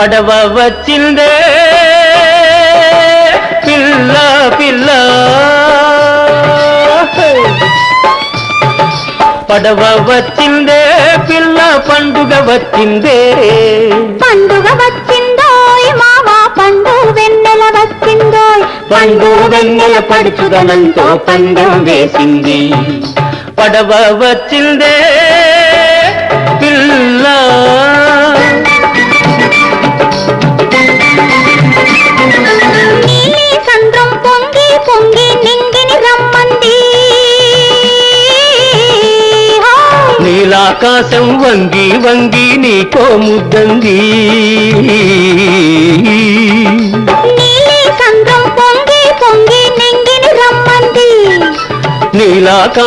పడవ వచ్చిందే పిల్ల పిల్ల పడవ వచ్చిందే పిల్ల పండుగ వచ్చిందే పండుగ వచ్చిందో మావా పండు వెన్నెల వచ్చిందో పండు వెన్నెల పడుచుదనంతో పందెం వేసింది పడవ వచ్చిందే పిల్ల నీలి సంద్రం పొంగి పొంగి నింగిని రమ్మంది నీలాకాశం వంగి వంగి నీకో ముద్దంది నీలి సంద్రం పొంగి పొంగి నింగిని రమ్మంది నీలాకా